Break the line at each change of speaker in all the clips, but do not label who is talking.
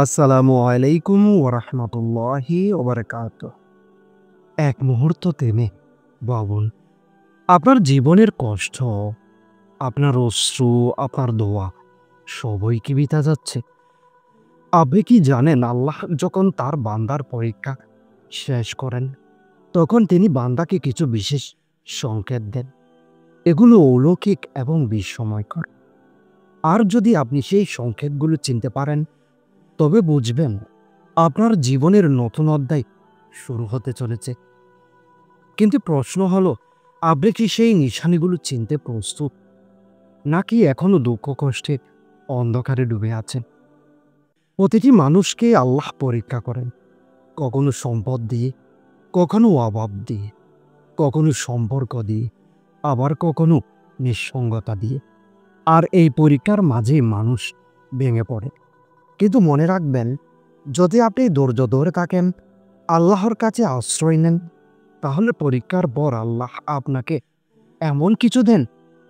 আসসালামু আলাইকুম ওরহমতুল্লাহি ওবারাকাতুহ। এক মুহূর্ত থেমে ভাবুন, আপনার জীবনের কষ্ট, আপনার অশ্রু, আপনার দোয়া সবই কি বৃথা যাচ্ছে? আপনি কি জানেন আল্লাহ যখন তার বান্দার পরীক্ষা শেষ করেন, তখন তিনি বান্দাকে কিছু বিশেষ সংকেত দেন। এগুলো অলৌকিক এবং বিস্ময়কর। আর যদি আপনি সেই সংকেতগুলো চিনতে পারেন, তবে বুঝবেন আপনার জীবনের নতুন অধ্যায় শুরু হতে চলেছে। কিন্তু প্রশ্ন হলো, আপনি কি সেই নিশানিগুলো চিনতে প্রস্তুত, নাকি এখনো দুঃখ কষ্টে অন্ধকারে ডুবে আছেন? প্রতিটি মানুষকে আল্লাহ পরীক্ষা করেন, কখনো সম্পদ দিয়ে, কখনো অভাব দিয়ে, কখনো সম্পর্ক দিয়ে, আবার কখনো নিঃসঙ্গতা দিয়ে। আর এই পরীক্ষার মাঝেই মানুষ ভেঙে পড়ে। কিন্তু মনে রাখবেন, যদি আপনি ধৈর্য ধরে থাকেন, আল্লাহর কাছে আশ্রয় নেন, তাহলে পরীক্ষার পর আল্লাহ আপনাকে এমন কিছু দেন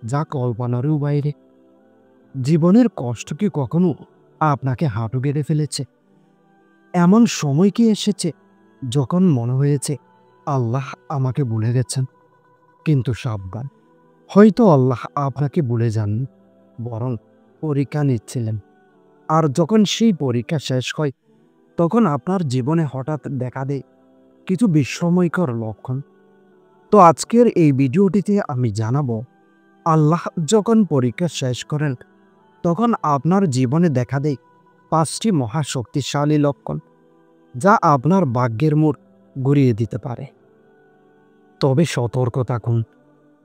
যা কল্পনারও বাইরে। জীবনের কষ্ট কি কখনো আপনাকে হাঁটু গেড়ে ফেলেছে? এমন সময় কি এসেছে যখন মনে হয়েছে আল্লাহ আমাকে ভুলে গেছেন? কিন্তু সাবধান, হয়তো আল্লাহ আপনাকে ভুলে যান, বরং পরীক্ষা নিচ্ছিলেন। আর যখন সেই পরীক্ষা শেষ হয়, তখন আপনার জীবনে হঠাৎ দেখা দেয় কিছু বিস্ময়কর লক্ষণ। তো আজকের এই ভিডিওটিতে আমি জানাবো, আল্লাহ যখন পরীক্ষা শেষ করেন, তখন আপনার জীবনে দেখা দেয় ৫টি মহাশক্তিশালী লক্ষণ, যা আপনার ভাগ্যের মোড় ঘুরিয়ে দিতে পারে। তবে সতর্ক থাকুন,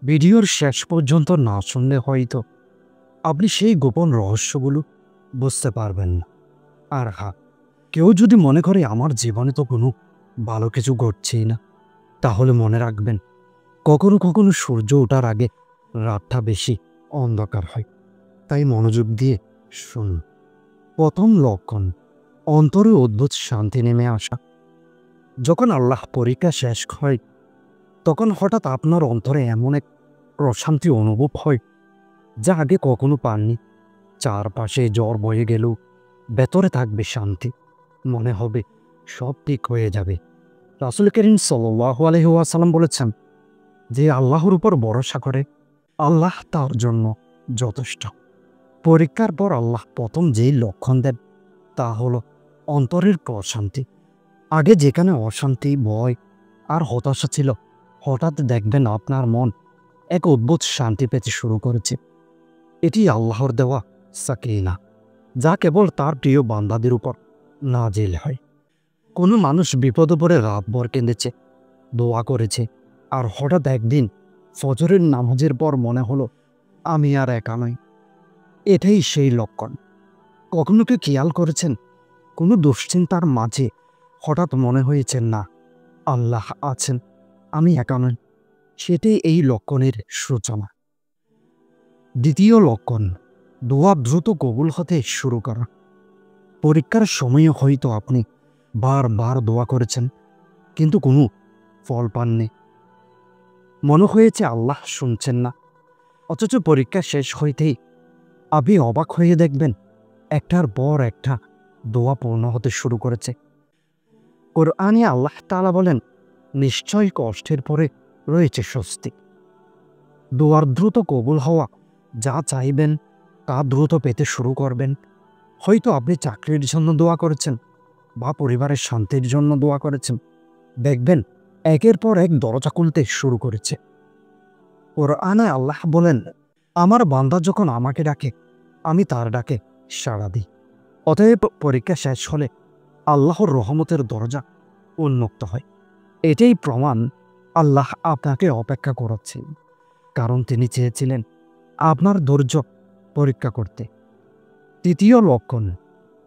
ভিডিওর শেষ পর্যন্ত না শুনলে হয়তো আপনি সেই গোপন রহস্যগুলো বুঝতে পারবেন না। আর হ্যাঁ, কেউ যদি মনে করে আমার জীবনে তো কোনো ভালো কিছু ঘটছেই না, তাহলে মনে রাখবেন, কখনো কখনো সূর্য ওঠার আগে রাতটা বেশি অন্ধকার হয়। তাই মনোযোগ দিয়ে শুনুন। প্রথম লক্ষণ, অন্তরে অদ্ভুত শান্তি নেমে আসা। যখন আল্লাহ পরীক্ষা শেষ হয়, তখন হঠাৎ আপনার অন্তরে এমন এক প্রশান্তি অনুভব হয় যা আগে কখনো পাননি। চারপাশে ঝড় বয়ে গেলেও ভেতরে থাকবে শান্তি। মনে হবে সব ঠিক হয়ে যাবে। রাসূল করিম সাল্লাল্লাহু আলাইহি ওয়াসাল্লাম বলেছেন, যে আল্লাহর উপর ভরসা করে, আল্লাহ তার জন্য যথেষ্ট। পরীক্ষার পর আল্লাহ প্রথম যেই লক্ষণ দেন, তা হলো অন্তরের প্রশান্তি। আগে যেখানে অশান্তি, ভয় আর হতাশা ছিল, হঠাৎ দেখবেন আপনার মন এক অদ্ভুত শান্তি পেতে শুরু করেছে। এটি আল্লাহর দেওয়া সাকিনা, যা কেবল তার প্রিয় বান্দাদের উপর নাজিল হয়। কোনো মানুষ বিপদে পড়ে রাতভর কেঁদেছে, দোয়া করেছে, আর হঠাৎ একদিন ফজরের নামাজের পর মনে হলো, আমি আর একা নই। এটাই সেই লক্ষণ। কখনো কি খেয়াল করেছেন, কোনো দুশ্চিন্তার মাঝে হঠাৎ মনে হয়েছে, না, আল্লাহ আছেন, আমি একা নই? সেটাই এই লক্ষণের সূচনা। দ্বিতীয় লক্ষণ, দোয়া দ্রুত কবুল হতে শুরু করা। পরীক্ষার সময়ে হয়তো আপনি বারবার দোয়া করেছেন, কিন্তু কোনো ফল পাননি। মনে হয়েছে আল্লাহ শুনছেন না। অথচ পরীক্ষা শেষ হইতেই আপনি অবাক হয়ে দেখবেন, একটার পর একটা দোয়া পূর্ণ হতে শুরু করেছে। কোরআনে আল্লাহ তাআলা বলেন, নিশ্চয় কষ্টের পরে রয়েছে স্বস্তি। দোয়ার দ্রুত কবুল হওয়া, যা চাইবেন তা দ্রুত পেতে শুরু করবেন। হয়তো আপনি চাকরির জন্য দোয়া করেছেন, বা পরিবারের শান্তির জন্য দোয়া করেছেন, দেখবেন একের পর এক দরজা খুলতে শুরু করেছে। কোরআনে আল্লাহ বলেন, আমার বান্দা যখন আমাকে ডাকে, আমি তার ডাকে সাড়া দিই। অতএব পরীক্ষা শেষ হলে আল্লাহর রহমতের দরজা উন্মুক্ত হয়। এটাই প্রমাণ আল্লাহ আপনাকে অপেক্ষা করাচ্ছেন, কারণ তিনি চেয়েছিলেন আপনার ধৈর্য পরীক্ষা করতে। তৃতীয় লক্ষণ,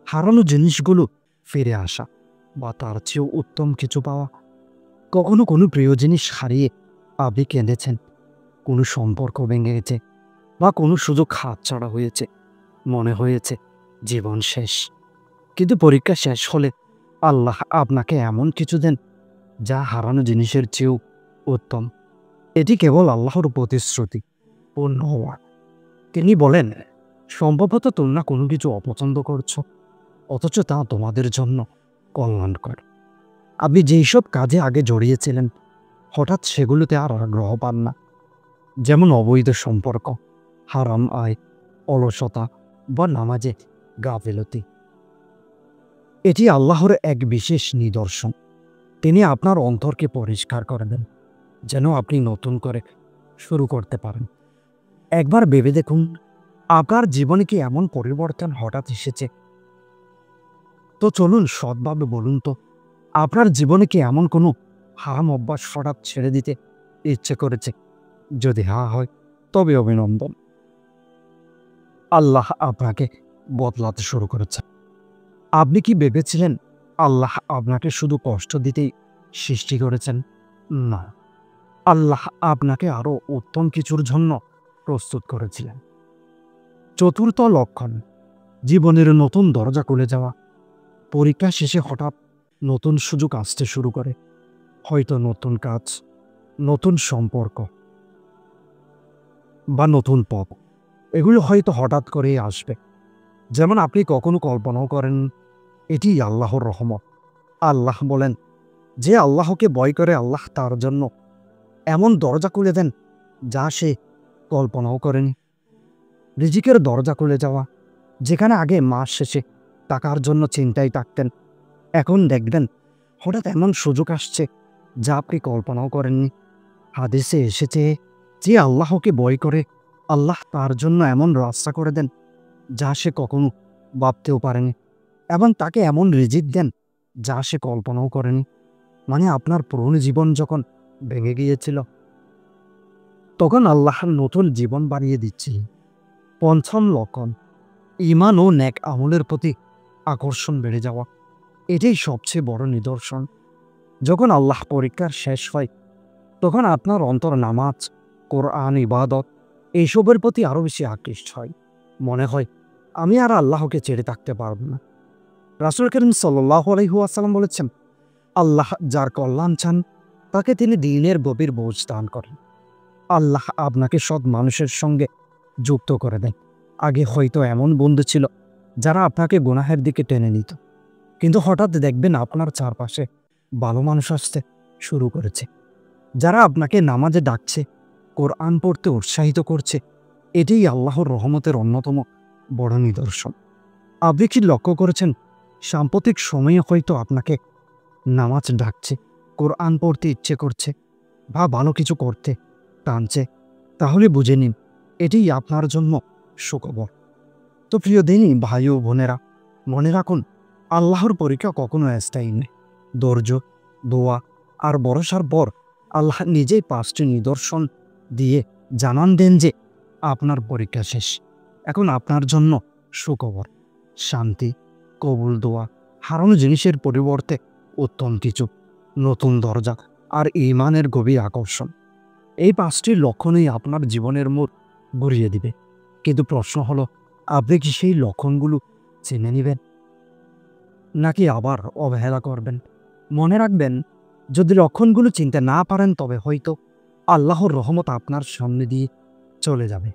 হারানো জিনিসগুলো ফিরে আসা, বা তার চেয়েও উত্তম কিছু পাওয়া। কখনো কোনো প্রিয় জিনিস হারিয়ে আপনি কেঁদেছেন, কোনো সম্পর্ক ভেঙে গেছে, বা কোনো সুযোগ হাতছাড়া হয়েছে, মনে হয়েছে জীবন শেষ। কিন্তু পরীক্ষা শেষ হলে আল্লাহ আপনাকে এমন কিছু দেন যা হারানো জিনিসের চেয়েও উত্তম। এটি কেবল আল্লাহর প্রতিশ্রুতি পূর্ণ হওয়া। তিনি বলেন, সম্ভবত তোমরা কোনো কিছু অপছন্দ করছো, অথচ তা তোমাদের জন্য কল্যাণকর। আপনি যেইসব কাজে আগে জড়িয়েছিলেন হঠাৎ সেগুলোতে আর আগ্রহ পান না, যেমন অবৈধ সম্পর্ক, হারাম আয়, অলসতা বা নামাজে গাফিলতি। এটি আল্লাহর এক বিশেষ নিদর্শন। তিনি আপনার অন্তরকে পরিষ্কার করে দেন যেন আপনি নতুন করে শুরু করতে পারেন। একবার ভেবে দেখুন, আপনার জীবনে কি এমন পরিবর্তন হঠাৎ এসেছে? তো চলুন সৎভাবে বলুন তো, আপনার জীবনে কি এমন কোনো হারাম অভ্যাস হঠাৎ ছেড়ে দিতে ইচ্ছে করেছে? যদি হ্যাঁ হয়, তবে অভিনন্দন। আল্লাহ আপনাকে বদলাতে শুরু করেছে। আপনি কি ভেবেছিলেন আল্লাহ আপনাকে শুধু কষ্ট দিতেই সৃষ্টি করেছেন? না, আল্লাহ আপনাকে আরো উত্তম কিছুর জন্য প্রস্তুত করেছিলেন। চতুর্থ লক্ষণ, জীবনের নতুন দরজা খুলে যাওয়া। পরীক্ষা শেষে হঠাৎ নতুন সুযোগ আসতে শুরু করে, হয়তো নতুন কাজ, নতুন সম্পর্ক বা নতুন পথ। এগুলো হয়তো হঠাৎ করেই আসবে, যেমন আপনি কখনো কল্পনাও করেন। এটি আল্লাহর রহমত। আল্লাহ বলেন, যে আল্লাহকে ভয় করে আল্লাহ তার জন্য এমন দরজা খুলে দেন যা সে কল্পনাও করেনি। রিজিকের দরজা খুলে যাওয়া, যেখানে আগে মাস শেষে টাকার জন্য চিন্তায় থাকতেন, এখন দেখবেন হঠাৎ এমন সুযোগ আসছে যা আপনি কল্পনাও করেননি। হাদিসে এসেছে, যে আল্লাহকে ভয় করে আল্লাহ তার জন্য এমন রাস্তা করে দেন যা সে কখনো ভাবতেও পারেনি, এবং তাকে এমন রিজিক দেন যা সে কল্পনাও করেনি। মানে আপনার পুরনো জীবন যখন ভেঙে গিয়েছিল, তখন আল্লাহ নতুন জীবন বানিয়ে দিচ্ছিলেন। পঞ্চম লক্ষণ, ঈমান ও নেক আমলের প্রতি আকর্ষণ বেড়ে যাওয়া। এটাই সবচেয়ে বড় নিদর্শন। যখন আল্লাহ পরীক্ষার শেষ হয়, তখন আপনার অন্তর নামাজ, কোরআন, ইবাদত এইসবের প্রতি আরও বেশি আকৃষ্ট হয়। মনে হয় আমি আর আল্লাহকে ছেড়ে থাকতে পারব না। রাসূল করিম সাল্লাল্লাহু আলাইহি ওয়াসাল্লাম বলেছেন, আল্লাহ যার কল্যাণ চান তাকে তিনি দ্বীনের গভীর বোঝ দান করেন। আল্লাহ আপনাকে সৎ মানুষের সঙ্গে যুক্ত করে দেন। আগে হয়তো এমন বন্ধু ছিল যারা আপনাকে গুনাহের দিকে টেনে নিত, কিন্তু হঠাৎ দেখবেন আপনার চারপাশে ভালো মানুষ আসতে শুরু করেছে, যারা আপনাকে নামাজে ডাকছে, কোরআন পড়তে উৎসাহিত করছে। এটাই আল্লাহর রহমতের অন্যতম বড় নিদর্শন। আপনি কি লক্ষ্য করেছেন, সাম্প্রতিক সময়ে হয়তো আপনাকে নামাজ ডাকছে, কোরআন পড়তে ইচ্ছে করছে বা ভালো কিছু করতে টানছে? তাহলে বুঝে নিন এটিই আপনার জন্য সুখবর। তো প্রিয় দিনী ভাই ও বোনেরা, মনে রাখুন, আল্লাহর পরীক্ষা কখনো স্থায়ী নেই। ধৈর্য, দোয়া আর ভরসার পর আল্লাহ নিজেই 5টি নিদর্শন দিয়ে জানান দেন যে আপনার পরীক্ষা শেষ। এখন আপনার জন্য সুখবর, শান্তি, কবুল দোয়া, হারানো জিনিসের পরিবর্তে উত্তম কিছু, নতুন দরজা আর ঈমানের গভীর আকর্ষণ। এই 5টি লক্ষণই আপনার জীবনের মোড় ঘুরিয়ে দিবে। কিন্তু প্রশ্ন হলো, আপনি কি সেই লক্ষণগুলো চিনে নেবেন, নাকি আবার অবহেলা করবেন? মনে রাখবেন, যদি লক্ষণগুলো চিনতে না পারেন তবে হয়তো আল্লাহর রহমত আপনার সামনে দিয়ে চলে যাবে।